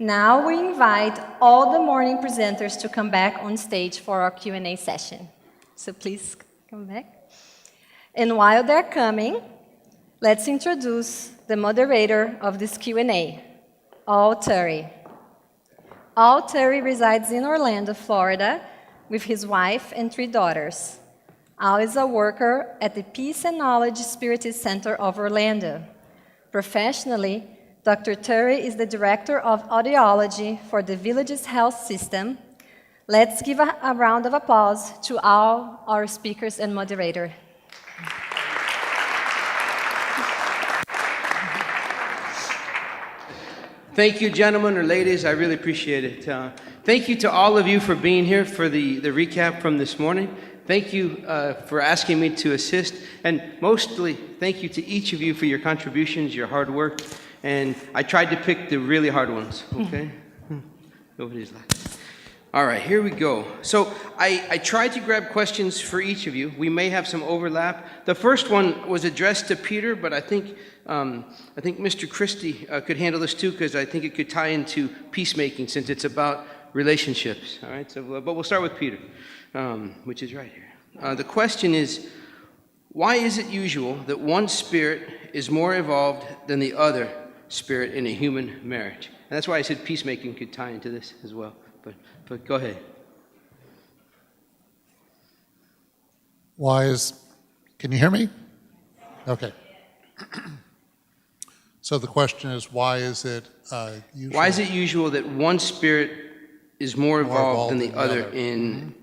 Now we invite all the morning presenters to come back on stage for our Q&A session. So please come back. And while they're coming, let's introduce the moderator of this Q&A, Al Turry. Al Turry resides in Orlando, Florida, with his wife and 3 daughters. Al is a worker at the Peace and Knowledge Spiritist Center of Orlando. Professionally, Dr. Turry is the Director of Audiology for the Village's Health System. Let's give a round of applause to all our speakers and moderator. Thank you, gentlemen or ladies. I really appreciate it. Thank you to all of you for being here for the recap from this morning. Thank you for asking me to assist. And mostly, thank you to each of you for your contributions, your hard work. And I tried to pick the really hard ones, okay? Nobody's laughing. All right, here we go. So I tried to grab questions for each of you. We may have some overlap. The first one was addressed to Peter, but I think Mr. Christie could handle this too, because I think it could tie into peacemaking, since it's about relationships. All right, so but we'll start with Peter, which is right here. The question is, why is it usual that one spirit is more evolved than the other spirit in a human marriage? And that's why I said peacemaking could tie into this as well. But go ahead. Can you hear me? Okay. So the question is, why is it usual? Why is it usual that one spirit is more evolved than the other in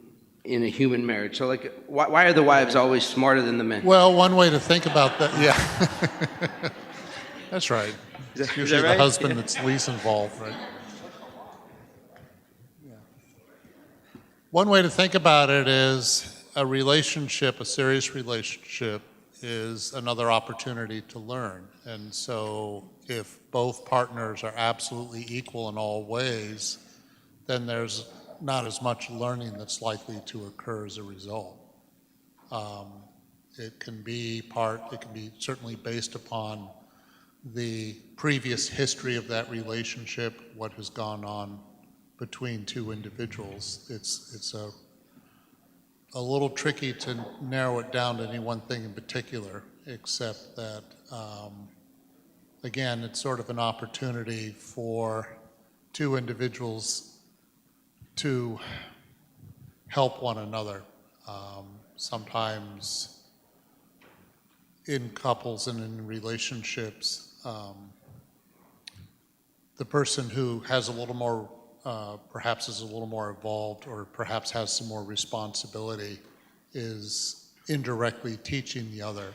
a human marriage? So, like, why are the wives always smarter than the men? Well, one way to think about that, yeah. That's right. It's usually right? the husband that's least involved, right? Yeah. One way to think about it is a relationship, a serious relationship, is another opportunity to learn. And so if both partners are absolutely equal in all ways, then there's not as much learning that's likely to occur as a result. It can be certainly based upon the previous history of that relationship, what has gone on between 2 individuals. It's a little tricky to narrow it down to any one thing in particular, except that, again, it's sort of an opportunity for 2 individuals to help one another. Sometimes in couples and in relationships, the person who has a little more perhaps is a little more evolved or perhaps has some more responsibility is indirectly teaching the other,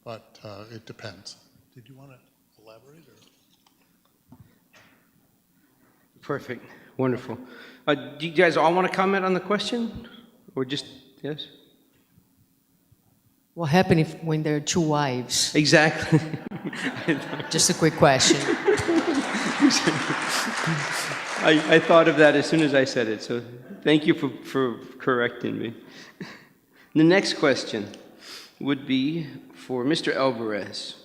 but it depends. Did you want to elaborate? Or? Perfect. Wonderful. Do you guys all want to comment on the question? Or just, yes? What happens when there are 2 wives? Exactly. Just a quick question. I thought of that as soon as I said it, so thank you for correcting me. The next question would be for Mr. Alvarez.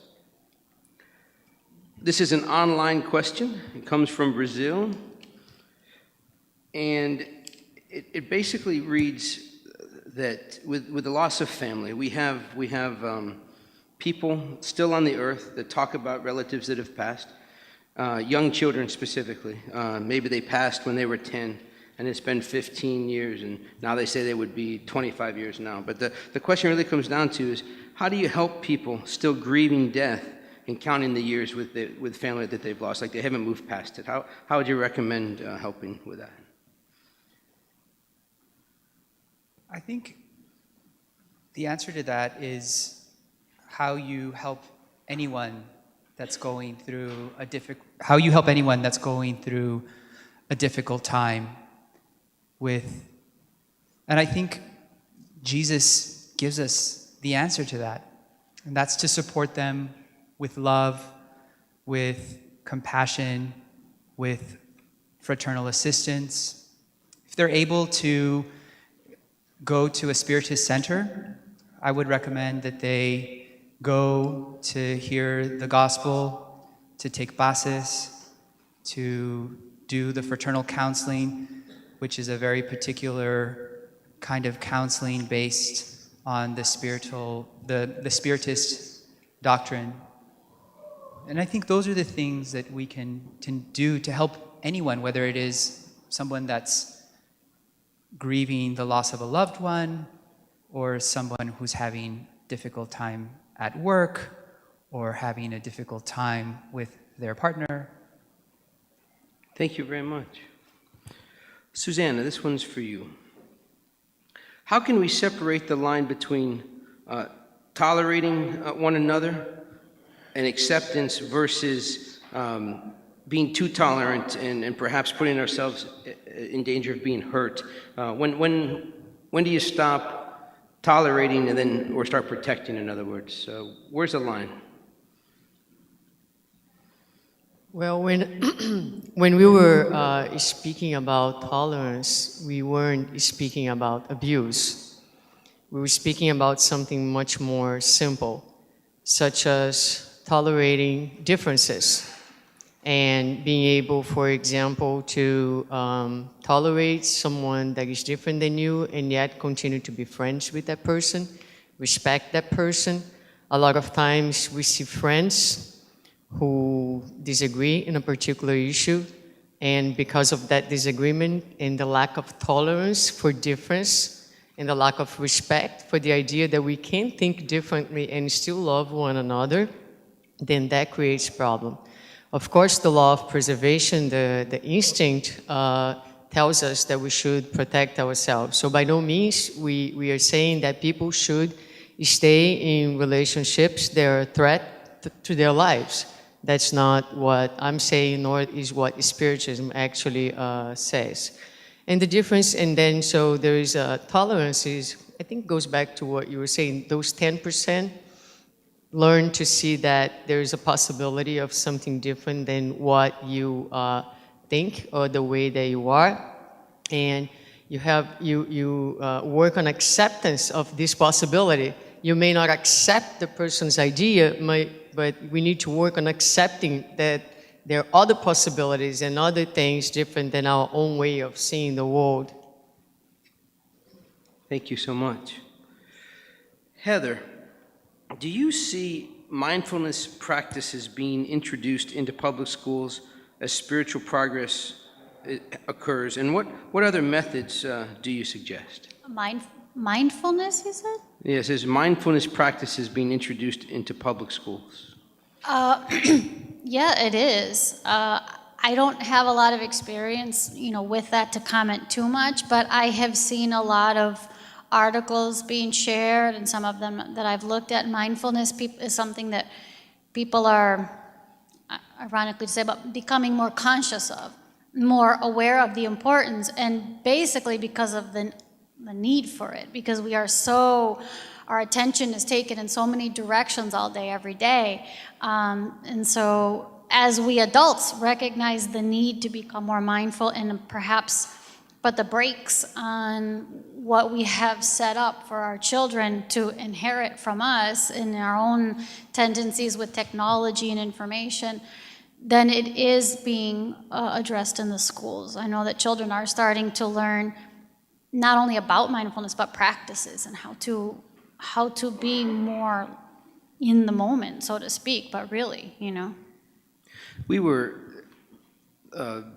This is an online question. It comes from Brazil. And it basically reads that with the loss of family, we have people still on the earth that talk about relatives that have passed, young children specifically. Maybe they passed when they were 10, and it's been 15 years, and now they say they would be 25 years now. But the question really comes down to is, how do you help people still grieving death and counting the years with family that they've lost, like they haven't moved past it? How would you recommend helping with that? I think the answer to that is how you help anyone that's going through a difficult time with, and I think Jesus gives us the answer to that, and that's to support them with love, with compassion, with fraternal assistance. If they're able to go to a Spiritist center, I would recommend that they go to hear the gospel, to take classes, to do the fraternal counseling, which is a very particular kind of counseling based on the Spiritist doctrine. And I think those are the things that we can do to help anyone, whether it is someone that's grieving the loss of a loved one, or someone who's having difficult time at work, or having a difficult time with their partner. Thank you very much. Susanna, this one's for you. How can we separate the line between tolerating one another and acceptance versus being too tolerant and perhaps putting ourselves in danger of being hurt? When do you stop tolerating and then, or start protecting, in other words? Where's the line? Well, when we were speaking about tolerance, we weren't speaking about abuse. We were speaking about something much more simple, such as tolerating differences and being able, for example, to tolerate someone that is different than you and yet continue to be friends with that person, respect that person. A lot of times we see friends who disagree in a particular issue, and because of that disagreement and the lack of tolerance for difference and the lack of respect for the idea that we can think differently and still love one another, then that creates problem. Of course, the law of preservation, the instinct tells us that we should protect ourselves. So by no means we are saying that people should stay in relationships that are a threat to their lives. That's not what I'm saying, nor is what Spiritism actually says. And the difference, and then so there is tolerance is, I think goes back to what you were saying, those 10% learn to see that there is a possibility of something different than what you think or the way that you are. And you work on acceptance of this possibility. You may not accept the person's idea, but we need to work on accepting that there are other possibilities and other things different than our own way of seeing the world. Thank you so much. Heather, do you see mindfulness practices being introduced into public schools as spiritual progress occurs? And what other methods do you suggest? Mindfulness, you said? Yes, is mindfulness practices being introduced into public schools? Yeah, it is. I don't have a lot of experience, with that to comment too much, but I have seen a lot of articles being shared, and some of them that I've looked at. Mindfulness is something that people are, ironically to say, but becoming more conscious of, more aware of the importance, and basically because of the need for it, because we are our attention is taken in so many directions all day, every day. And so as we adults recognize the need to become more mindful and perhaps put the brakes on what we have set up for our children to inherit from us in our own tendencies with technology and information, then it is being addressed in the schools. I know that children are starting to learn not only about mindfulness, but practices and how to be more in the moment, so to speak, but really, We were,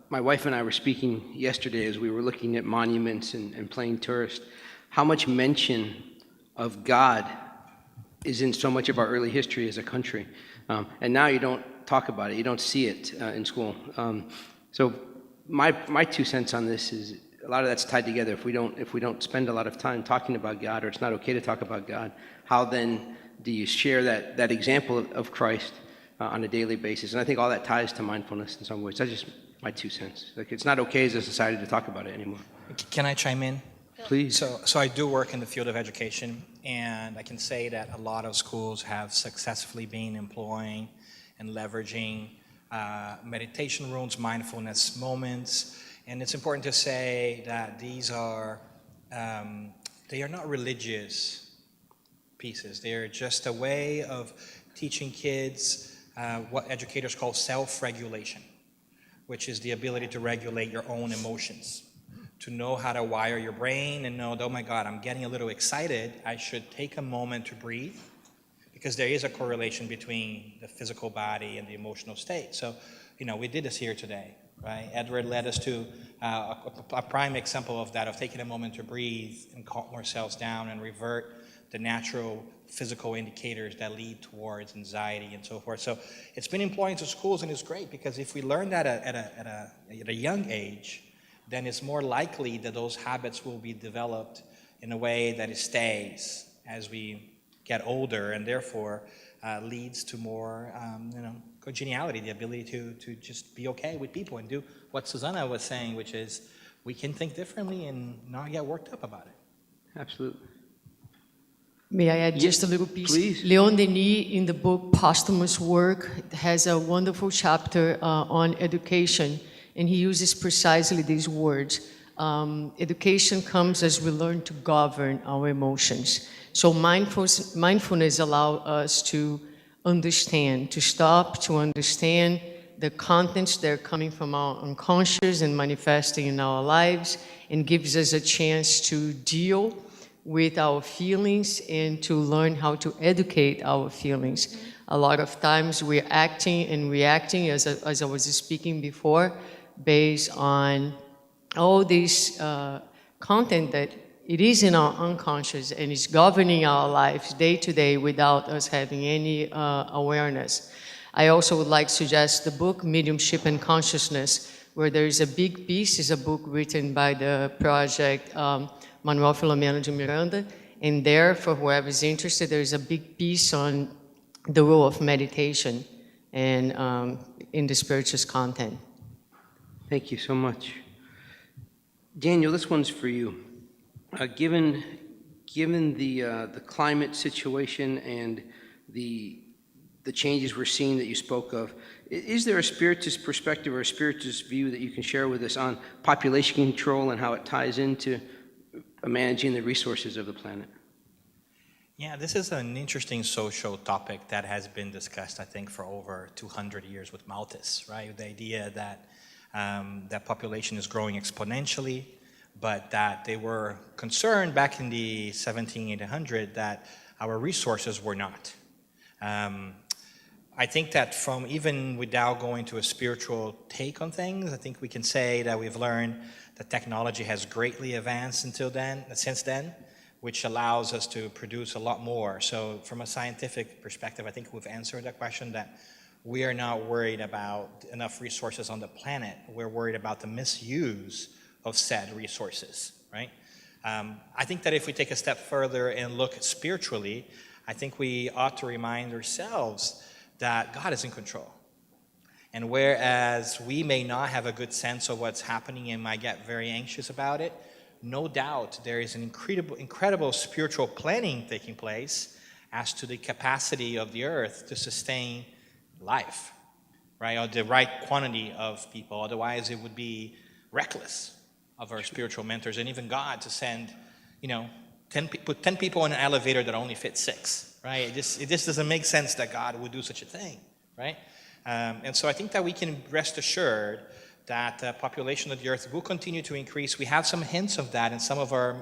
my wife and I were speaking yesterday as we were looking at monuments and playing tourist, how much mention of God is in so much of our early history as a country. And now you don't talk about it, you don't see it in school. So my 2 cents on this is, a lot of that's tied together. If we don't spend a lot of time talking about God, or it's not okay to talk about God, how then do you share that example of Christ on a daily basis? And I think all that ties to mindfulness in some ways. That's just my 2 cents. Like, it's not okay as a society to talk about it anymore. Can I chime in? Please. So I do work in the field of education, and I can say that a lot of schools have successfully been employing and leveraging meditation rooms, mindfulness moments. And it's important to say that these are, they are not religious pieces. They're just a way of teaching kids what educators call self-regulation, which is the ability to regulate your own emotions, to know how to wire your brain and know, oh my God, I'm getting a little excited. I should take a moment to breathe, because there is a correlation between the physical body and the emotional state. So, we did this here today, right? Edward led us to a prime example of that, of taking a moment to breathe and calm ourselves down and revert the natural physical indicators that lead towards anxiety and so forth. So it's been employed to schools, and it's great, because if we learn that at a young age, then it's more likely that those habits will be developed in a way that it stays as we get older, and therefore leads to more congeniality, the ability to just be okay with people and do what Susanna was saying, which is we can think differently and not get worked up about it. Absolutely. May I add Yes, just a little piece? please. Leon Denis, in the book Posthumous Work, has a wonderful chapter on education, and he uses precisely these words. Education comes as we learn to govern our emotions. So mindfulness allows us to understand, to stop, to understand the contents that are coming from our unconscious and manifesting in our lives, and gives us a chance to deal with our feelings and to learn how to educate our feelings. A lot of times we're acting and reacting, as I was speaking before, based on all this content that it is in our unconscious and is governing our lives day to day without us having any awareness. I also would like to suggest the book Mediumship and Consciousness, where there is a big piece, is a book written by the project Manuel Filomeno de Miranda, and there, for whoever is interested, there is a big piece on the role of meditation and in the Spiritist content. Thank you so much. Daniel, this one's for you. Given the climate situation and the changes we're seeing that you spoke of, is there a Spiritist perspective or a Spiritist view that you can share with us on population control and how it ties into managing the resources of the planet? Yeah, this is an interesting social topic that has been discussed, I think, for over 200 years with Malthus, right? The idea that that population is growing exponentially, but that they were concerned back in the 1700 that our resources were not. I think that from even without going to a spiritual take on things, I think we can say that we've learned that technology has greatly advanced since then, which allows us to produce a lot more. So from a scientific perspective, I think we've answered that question, that we are not worried about enough resources on the planet. We're worried about the misuse of said resources, right? I think that if we take a step further and look spiritually, I think we ought to remind ourselves that God is in control. And whereas we may not have a good sense of what's happening and might get very anxious about it, no doubt there is an incredible spiritual planning taking place as to the capacity of the earth to sustain life, right? Or the right quantity of people. Otherwise, it would be reckless of our spiritual mentors and even God to send, 10 people in an elevator that only fit 6, right? It just doesn't make sense that God would do such a thing, right? And so I think that we can rest assured that the population of the earth will continue to increase. We have some hints of that in some of our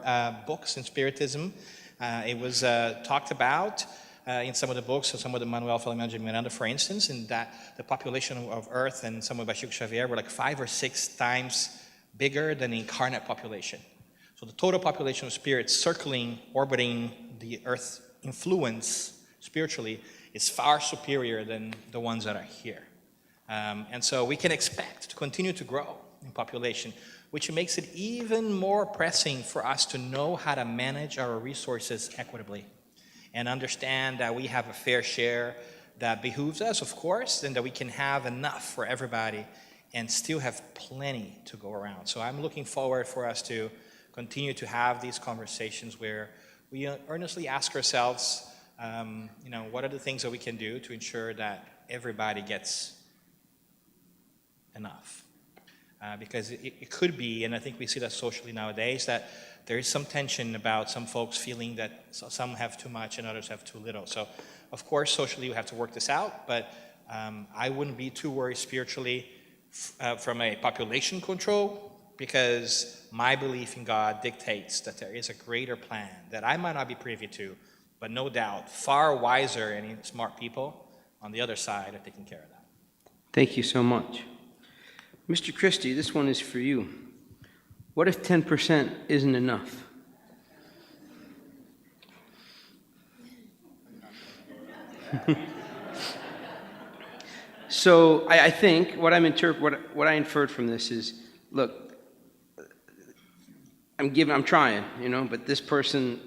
books in Spiritism. It was talked about in some of the books, some of the Manuel Filomeno de Miranda, for instance, in that the population of Earth and some of Chico Xavier were like 5 or 6 times bigger than the incarnate population. So the total population of spirits orbiting the Earth's influence spiritually is far superior than the ones that are here. And so we can expect to continue to grow in population, which makes it even more pressing for us to know how to manage our resources equitably and understand that we have a fair share that behooves us, of course, and that we can have enough for everybody and still have plenty to go around. So I'm looking forward for us to continue to have these conversations where we earnestly ask ourselves, what are the things that we can do to ensure that everybody gets enough? Because it could be, and I think we see that socially nowadays, that there is some tension about some folks feeling that some have too much and others have too little. So, of course, socially we have to work this out, but I wouldn't be too worried spiritually. from a population control, because my belief in God dictates that there is a greater plan that I might not be privy to, but no doubt far wiser and smart people on the other side are taking care of that. Thank you so much. Mr. Christie, this one is for you. What if 10% isn't enough? So I think what I inferred from this is, look, I'm trying, but this person,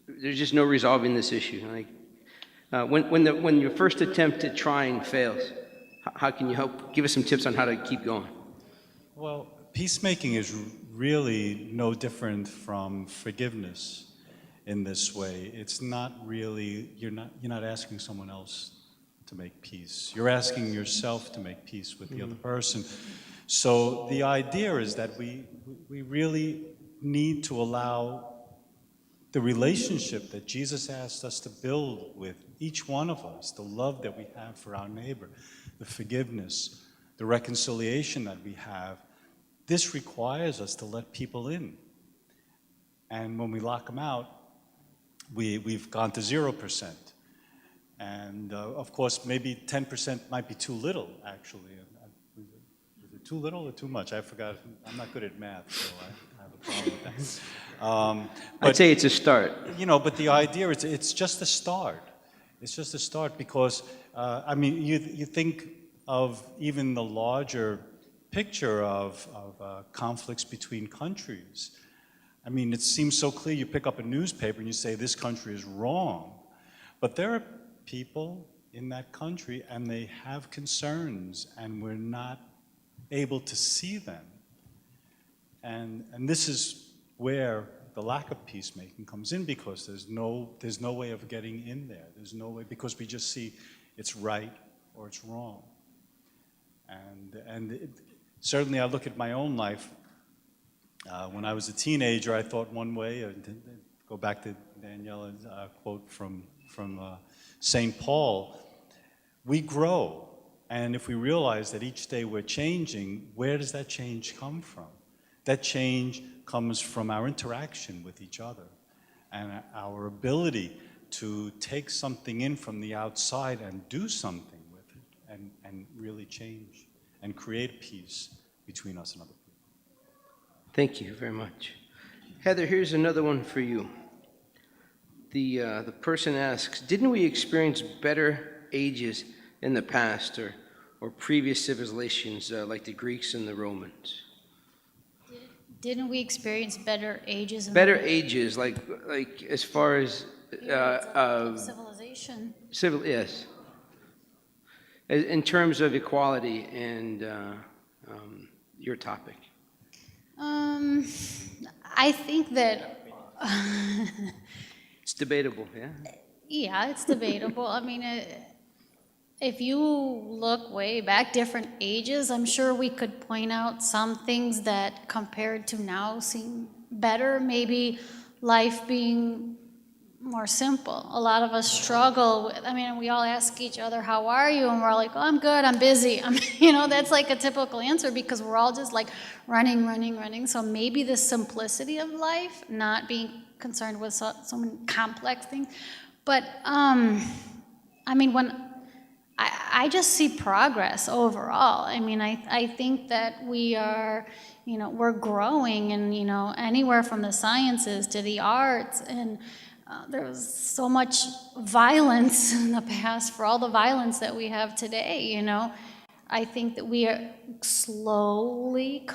there's just no resolving this issue. Like, when your first attempt at trying fails, how can you help? Give us some tips on how to keep going. Well, peacemaking is really no different from forgiveness in this way. It's not really, you're not asking someone else to make peace. You're asking yourself to make peace with the other person. So the idea is that we really need to allow the relationship that Jesus asked us to build with each one of us, the love that we have for our neighbor, the forgiveness, the reconciliation that we have. This requires us to let people in. And when we lock them out, we've gone to 0%. And of course, maybe 10% might be too little, actually. Is it too little or too much? I forgot. I'm not good at math, so I have a problem with that. I'd say it's a start. But the idea is it's just a start. It's just a start because, you think of even the larger picture of conflicts between countries. I mean, it seems so clear. You pick up a newspaper and you say, this country is wrong. But there are people in that country and they have concerns and we're not able to see them. And this is where the lack of peacemaking comes in, because there's no way of getting in there. There's no way, because we just see it's right or it's wrong. And certainly I look at my own life. When I was a teenager, I thought one way. Go back to Daniela's quote from St. Paul. We grow, and if we realize that each day we're changing, where does that change come from? That change comes from our interaction with each other and our ability to take something in from the outside and do something with it and really change and create peace between us and other people. Thank you very much. Heather, here's another one for you. The person asks, didn't we experience better ages in the past or previous civilizations like the Greeks and the Romans? Didn't we experience better ages? Better ages, like as far as Civilization. yes. In terms of equality and your topic. I think that It's debatable, yeah? yeah, it's debatable. I mean, if you look way back, different ages, I'm sure we could point out some things that compared to now seem better. Maybe life being more simple. A lot of us struggle with, we all ask each other, how are you? And we're like, oh, I'm good, I'm busy. That's like a typical answer because we're all just like running. So maybe the simplicity of life, not being concerned with so many complex things. But, when I just see progress overall. I think that we are, we're growing and, anywhere from the sciences to the arts. And there was so much violence in the past for all the violence that we have today, I think that we are slowly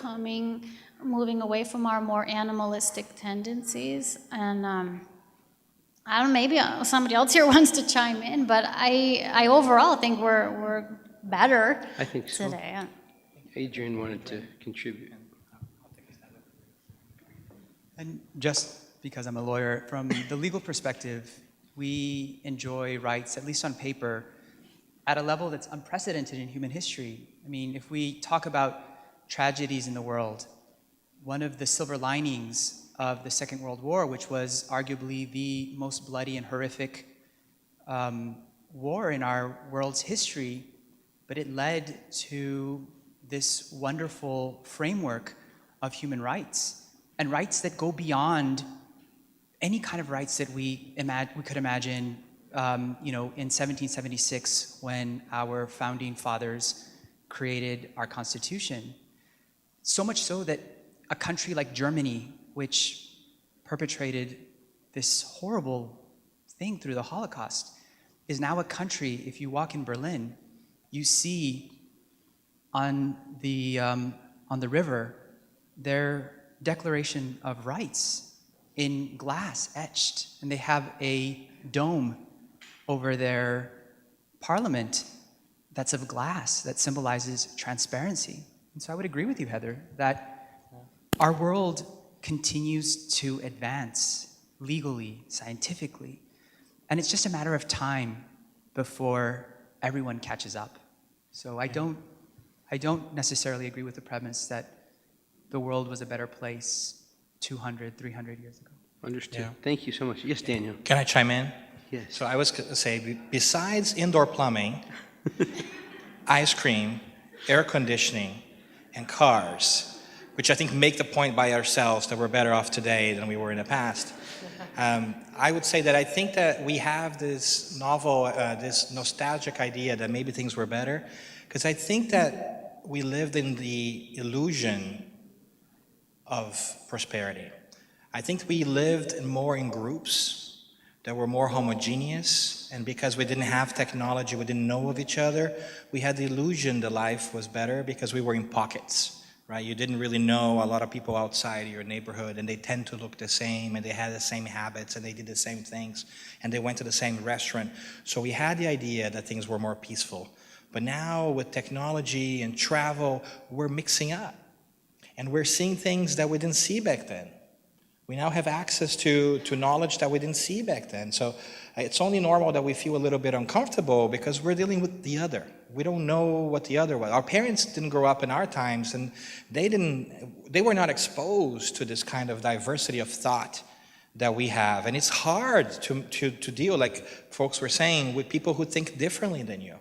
moving away from our more animalistic tendencies. And I don't know, maybe somebody else here wants to chime in, but I overall think we're better I think so. today. Adrian wanted to contribute. And just because I'm a lawyer, from the legal perspective, we enjoy rights, at least on paper, at a level that's unprecedented in human history. If we talk about tragedies in the world, one of the silver linings of the Second World War, which was arguably the most bloody and horrific war in our world's history, but it led to this wonderful framework of human rights, and rights that go beyond any kind of rights that we could imagine, in 1776 when our founding fathers created our Constitution. So much so that a country like Germany, which perpetrated this horrible thing through the Holocaust, is now a country, if you walk in Berlin, you see on the river their Declaration of Rights in glass etched, and they have a dome over their parliament that's of glass that symbolizes transparency. And so I would agree with you, Heather, that our world continues to advance legally, scientifically, and it's just a matter of time before everyone catches up. So I don't necessarily agree with the premise that the world was a better place 200, 300 years ago. Understood. Yeah. Thank you so much. Yes, Daniel. Can I chime in? Yes. So I was going to say, besides indoor plumbing, ice cream, air conditioning, and cars, which I think make the point by ourselves that we're better off today than we were in the past, I would say that I think that we have this novel, this nostalgic idea that maybe things were better, because I think that we lived in the illusion of prosperity. I think we lived more in groups that were more homogeneous, and because we didn't have technology, we didn't know of each other, we had the illusion that life was better because we were in pockets, right? You didn't really know a lot of people outside your neighborhood, and they tend to look the same, and they had the same habits, and they did the same things, and they went to the same restaurant. So we had the idea that things were more peaceful. But now with technology and travel, we're mixing up, and we're seeing things that we didn't see back then. We now have access to knowledge that we didn't see back then. So it's only normal that we feel a little bit uncomfortable because we're dealing with the other. We don't know what the other was. Our parents didn't grow up in our times, and they were not exposed to this kind of diversity of thought that we have. And it's hard to deal, like folks were saying, with people who think differently than you.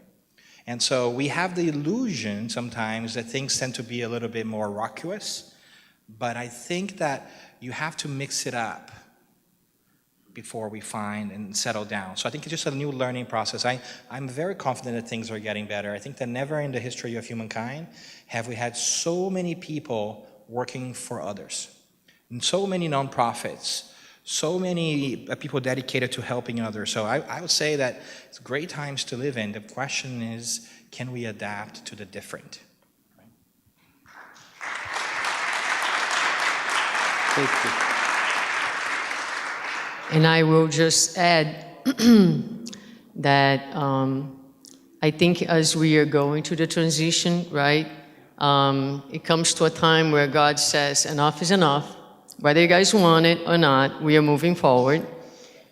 And so we have the illusion sometimes that things tend to be a little bit more raucous, but I think that you have to mix it up before we find and settle down. So I think it's just a new learning process. I'm very confident that things are getting better. I think that never in the history of humankind have we had so many people working for others, and so many nonprofits, so many people dedicated to helping others. So I would say that it's great times to live in. The question is, can we adapt to the different? Thank you. And I will just add that I think as we are going through the transition, right, it comes to a time where God says, enough is enough. Whether you guys want it or not, we are moving forward.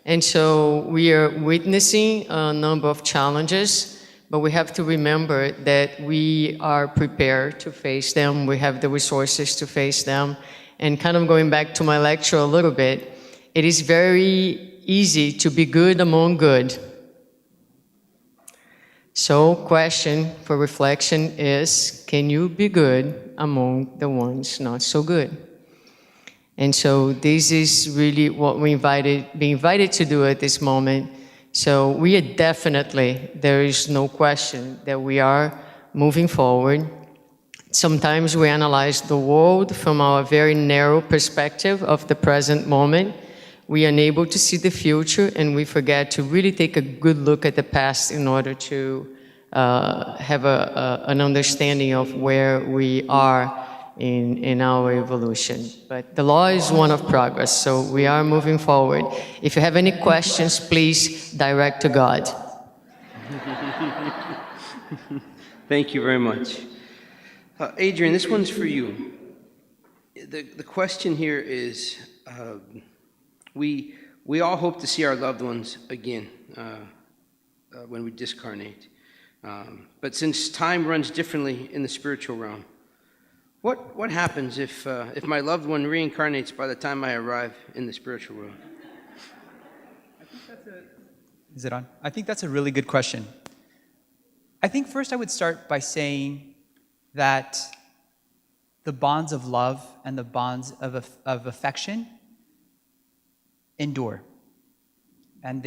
And so we are witnessing a number of challenges, but we have to remember that we are prepared to face them. We have the resources to face them. And kind of going back to my lecture a little bit, it is very easy to be good among good. So, question for reflection is, can you be good among the ones not so good? And so this is really what we be invited to do at this moment. So we are definitely, there is no question that we are moving forward. Sometimes we analyze the world from our very narrow perspective of the present moment. We are unable to see the future, and we forget to really take a good look at the past in order to have an understanding of where we are in our evolution. But the law is one of progress, so we are moving forward. If you have any questions, please direct to God. Thank you very much. Adrian, this one's for you. The question here is, we all hope to see our loved ones again when we discarnate. But since time runs differently in the spiritual realm, what happens if my loved one reincarnates by the time I arrive in the spiritual world? Is it on? I think that's a really good question. I think first I would start by saying that the bonds of love and the bonds of affection endure. And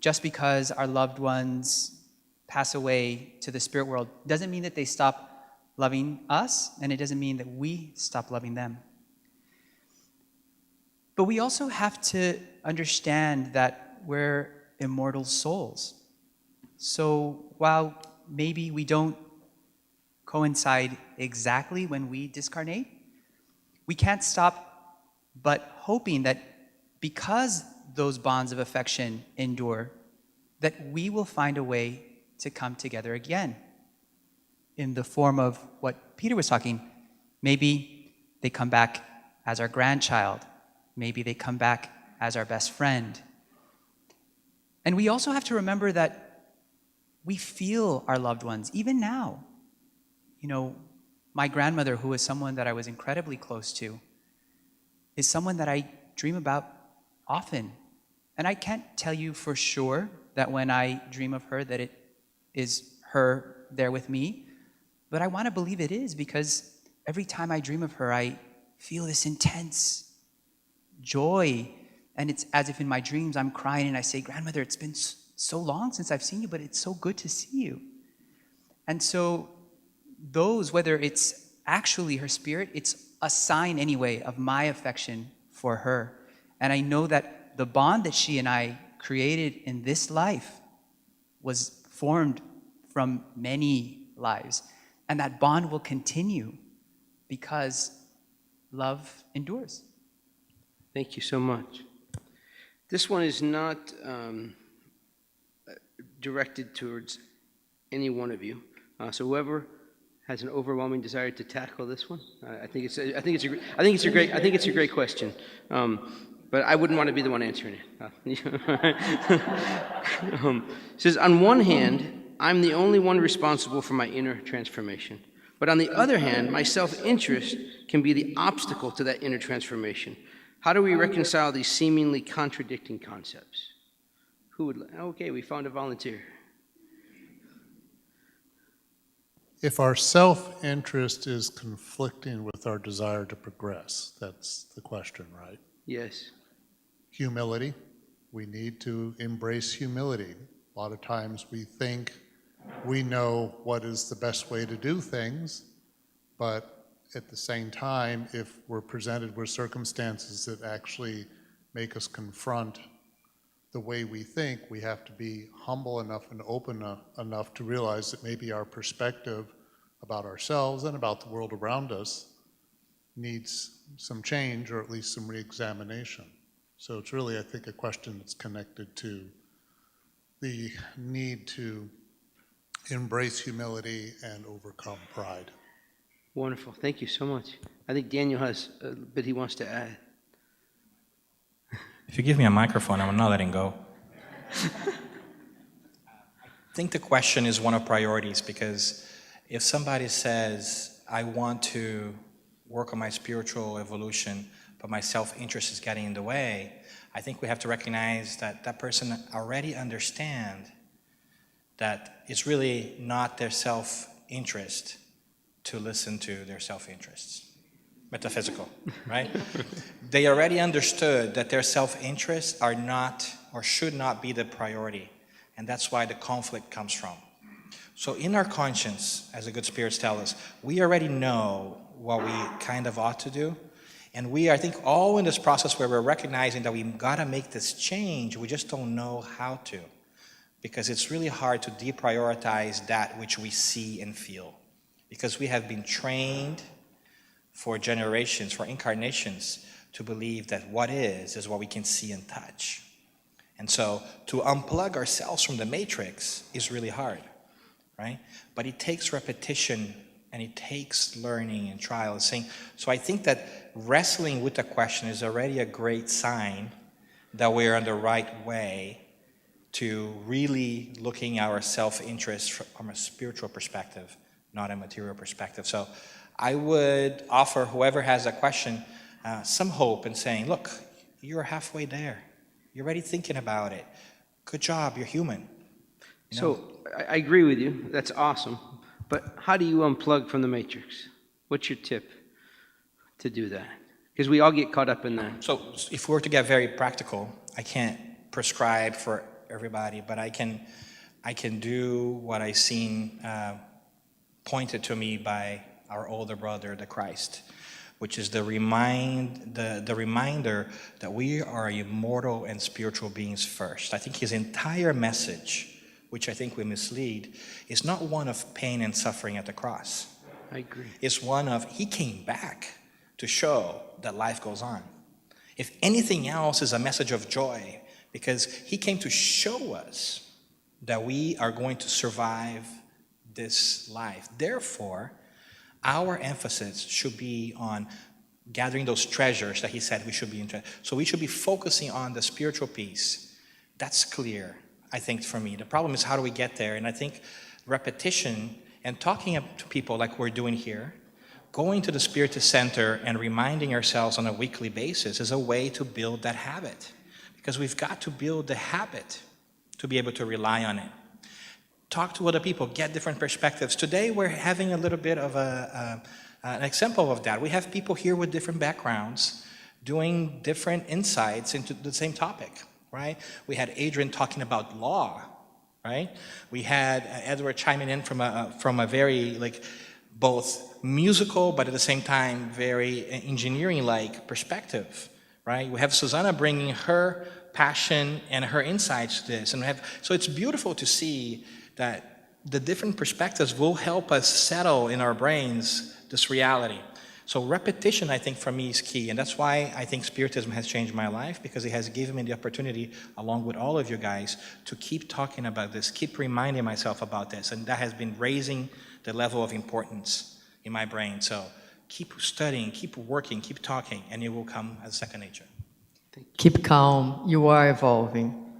just because our loved ones pass away to the spirit world doesn't mean that they stop loving us, and it doesn't mean that we stop loving them. But we also have to understand that we're immortal souls. So while maybe we don't coincide exactly when we discarnate, we can't stop but hoping that because those bonds of affection endure, that we will find a way to come together again in the form of what Peter was talking. Maybe they come back as our grandchild. Maybe they come back as our best friend. And we also have to remember that we feel our loved ones, even now. You know, my grandmother, who is someone that I was incredibly close to, is someone that I dream about often. And I can't tell you for sure that when I dream of her that it is her there with me, but I want to believe it is, because every time I dream of her, I feel this intense joy. And it's as if in my dreams I'm crying and I say, "Grandmother, it's been so long since I've seen you, but it's so good to see you." And so those, whether it's actually her spirit, it's a sign anyway of my affection for her. And I know that the bond that she and I created in this life was formed from many lives. And that bond will continue because love endures. Thank you so much. This one is not directed towards any one of you. So whoever has an overwhelming desire to tackle this one, I think it's a great question. But I wouldn't want to be the one answering it. It says, on one hand, I'm the only one responsible for my inner transformation. But on the other hand, my self-interest can be the obstacle to that inner transformation. How do we reconcile these seemingly contradicting concepts? Okay, we found a volunteer. If our self-interest is conflicting with our desire to progress, that's the question, right? Yes. Humility. We need to embrace humility. A lot of times we think we know what is the best way to do things, but at the same time, if we're presented with circumstances that actually make us confront the way we think, we have to be humble enough and open enough to realize that maybe our perspective about ourselves and about the world around us needs some change, or at least some re-examination. So it's really, I think, a question that's connected to the need to embrace humility and overcome pride. Wonderful. Thank you so much. I think Daniel has a bit he wants to add. If you give me a microphone, I'm not letting go. I think the question is one of priorities, because if somebody says, I want to work on my spiritual evolution, but my self-interest is getting in the way, I think we have to recognize that that person already understands that it's really not their self-interest to listen to their self-interests. Metaphysical, right? They already understood that their self-interests are not or should not be the priority. And that's why the conflict comes from. So in our conscience, as the good spirits tell us, we already know what we kind of ought to do. And we are, I think, all in this process where we're recognizing that we've got to make this change. We just don't know how to. Because it's really hard to deprioritize that which we see and feel. Because we have been trained for generations, for incarnations, to believe that what is what we can see and touch. And so to unplug ourselves from the matrix is really hard, right? But it takes repetition and it takes learning and trial and saying. So I think that wrestling with the question is already a great sign that we're on the right way to really looking at our self-interest from a spiritual perspective, not a material perspective. So I would offer whoever has a question some hope in saying, look, you're halfway there. You're already thinking about it. Good job, you're human. You know? So I agree with you. That's awesome. But how do you unplug from the matrix? What's your tip to do that? Because we all get caught up in that. So if we were to get very practical, I can't prescribe for everybody, but I can do what I've seen pointed to me by our older brother, the Christ, which is the reminder that we are immortal and spiritual beings first. I think his entire message, which I think we mislead, is not one of pain and suffering at the cross. I agree. It's one of, he came back to show that life goes on. If anything else is a message of joy, because he came to show us that we are going to survive this life. Therefore, our emphasis should be on gathering those treasures that he said we should be interested. So we should be focusing on the spiritual piece. That's clear, I think, for me. The problem is, how do we get there? And I think repetition and talking to people like we're doing here, going to the Spiritist Center and reminding ourselves on a weekly basis is a way to build that habit. Because we've got to build the habit to be able to rely on it. Talk to other people, get different perspectives. Today we're having a little bit of an example of that. We have people here with different backgrounds doing different insights into the same topic, right? We had Adrian talking about law, right? We had Edward chiming in from a very, like, both musical, but at the same time, very engineering-like perspective, right? We have Susanna bringing her passion and her insights to this. So it's beautiful to see that the different perspectives will help us settle in our brains this reality. So repetition, I think, for me is key. And that's why I think Spiritism has changed my life, because it has given me the opportunity, along with all of you guys, to keep talking about this, keep reminding myself about this. And that has been raising the level of importance in my brain. So keep studying, keep working, keep talking, and it will come as second nature. Keep calm, you are evolving,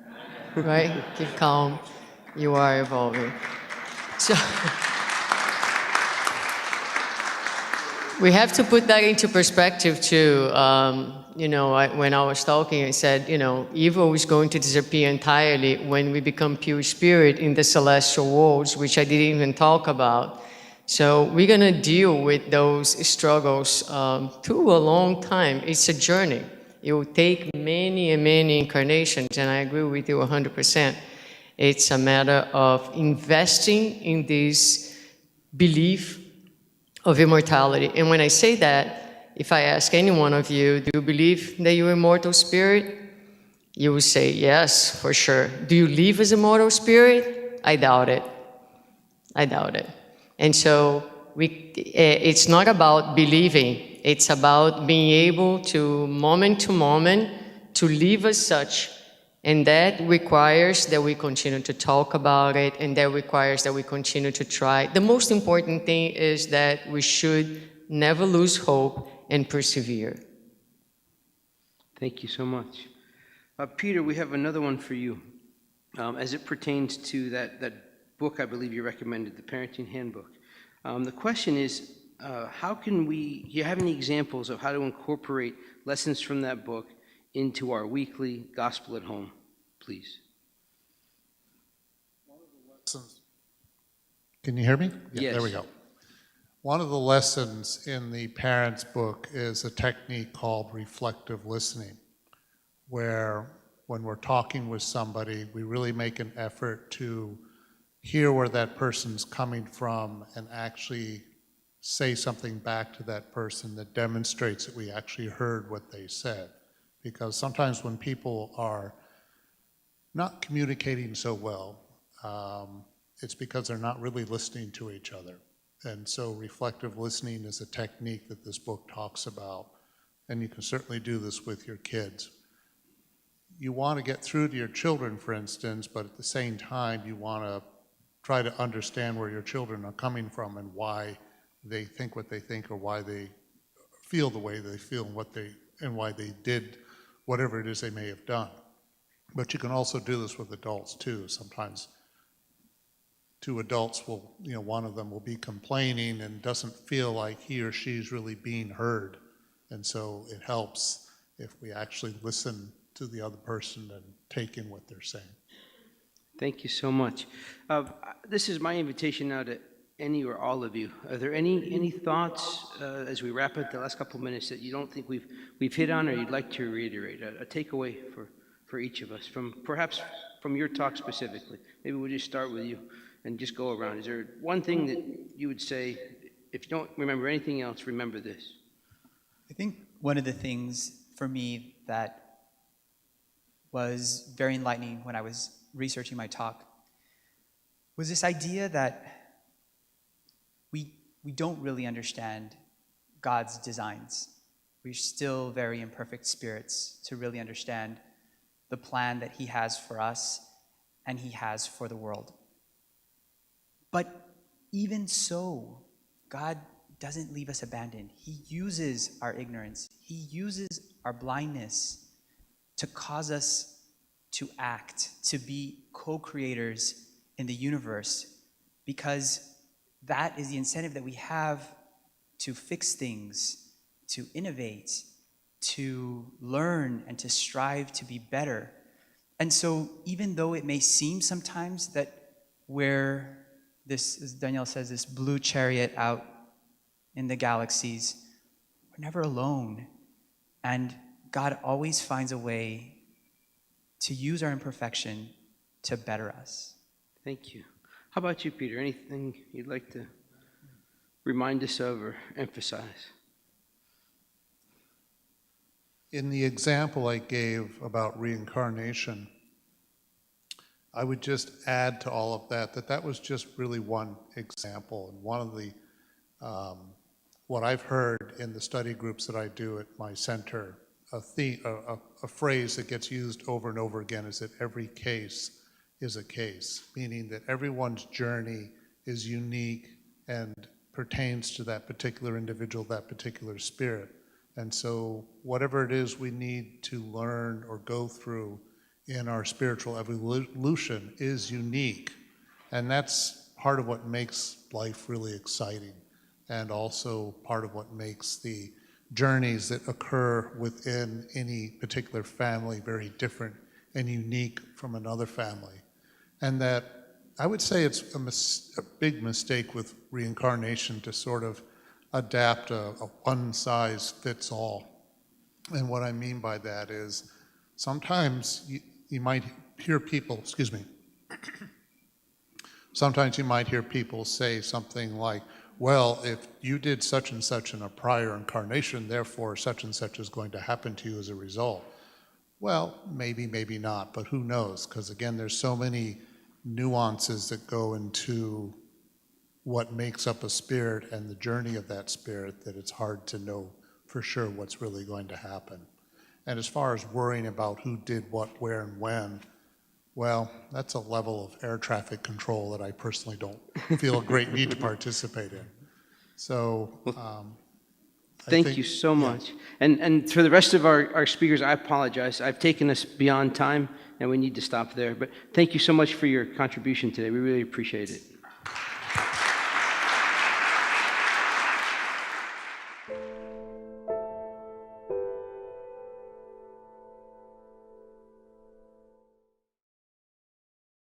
right? Keep calm, you are evolving. So we have to put that into perspective too. When I was talking, I said, evil is going to disappear entirely when we become pure spirit in the celestial worlds, which I didn't even talk about. So we're going to deal with those struggles through a long time. It's a journey. It will take many and many incarnations, and I agree with you 100%. It's a matter of investing in this belief of immortality. And when I say that, if I ask any one of you, do you believe that you're immortal spirit? You will say, yes, for sure. Do you live as a mortal spirit? I doubt it. I doubt it. And so it's not about believing. It's about being able to moment, to live as such. And that requires that we continue to talk about it, and that requires that we continue to try. The most important thing is that we should never lose hope and persevere. Thank you so much. Peter, we have another one for you. As it pertains to that book I believe you recommended, the Parenting Handbook. The question is, do you have any examples of how to incorporate lessons from that book into our weekly Gospel at Home, please? Can you hear me? Yes. There we go. One of the lessons in the parents' book is a technique called reflective listening, where when we're talking with somebody, we really make an effort to hear where that person's coming from and actually say something back to that person that demonstrates that we actually heard what they said. Because sometimes when people are not communicating so well, it's because they're not really listening to each other. And so reflective listening is a technique that this book talks about. And you can certainly do this with your kids. You want to get through to your children, for instance, but at the same time, you want to try to understand where your children are coming from and why they think what they think, or why they feel the way they feel, and why they did whatever it is they may have done. But you can also do this with adults too. Sometimes two adults will, one of them will be complaining and doesn't feel like he or she's really being heard. And so it helps if we actually listen to the other person and take in what they're saying. Thank you so much. This is my invitation now to any or all of you, are there any thoughts as we wrap up the last couple of minutes that you don't think we've hit on, or you'd like to reiterate, a takeaway for each of us, from perhaps from your talk specifically? Maybe we'll just start with you and just go around. Is there one thing that you would say, if you don't remember anything else, remember this? I think one of the things for me that was very enlightening when I was researching my talk was this idea that we don't really understand God's designs. We're still very imperfect spirits to really understand the plan that He has for us and He has for the world. But even so, God doesn't leave us abandoned. He uses our ignorance. He uses our blindness to cause us to act, to be co-creators in the universe, because that is the incentive that we have to fix things, to innovate, to learn, and to strive to be better. And so even though it may seem sometimes that we're this, as Danielle says, this blue chariot out in the galaxies, we're never alone. And God always finds a way to use our imperfection to better us. Thank you. How about you, Peter? Anything you'd like to remind us of or emphasize? In the example I gave about reincarnation, I would just add to all of that that was just really one example. And one of the, what I've heard in the study groups that I do at my center, a phrase that gets used over and over again is that every case is a case, meaning that everyone's journey is unique and pertains to that particular individual, that particular spirit. And so whatever it is we need to learn or go through in our spiritual evolution is unique. And that's part of what makes life really exciting, and also part of what makes the journeys that occur within any particular family very different and unique from another family. And that I would say it's a big mistake with reincarnation to sort of adapt a one-size-fits-all. And what I mean by that is sometimes you might hear people, sometimes you might hear people say something like, well, if you did such and such in a prior incarnation, therefore such and such is going to happen to you as a result. Well, maybe, maybe not, but who knows? Because again, there's so many nuances that go into what makes up a spirit and the journey of that spirit that it's hard to know for sure what's really going to happen. And as far as worrying about who did what, where, and when, well, that's a level of air traffic control that I personally don't feel a great need to participate in. So, Thank you so much. And for the rest of our speakers, I apologize. I've taken us beyond time, and we need to stop there. But thank you so much for your contribution today. We really appreciate it.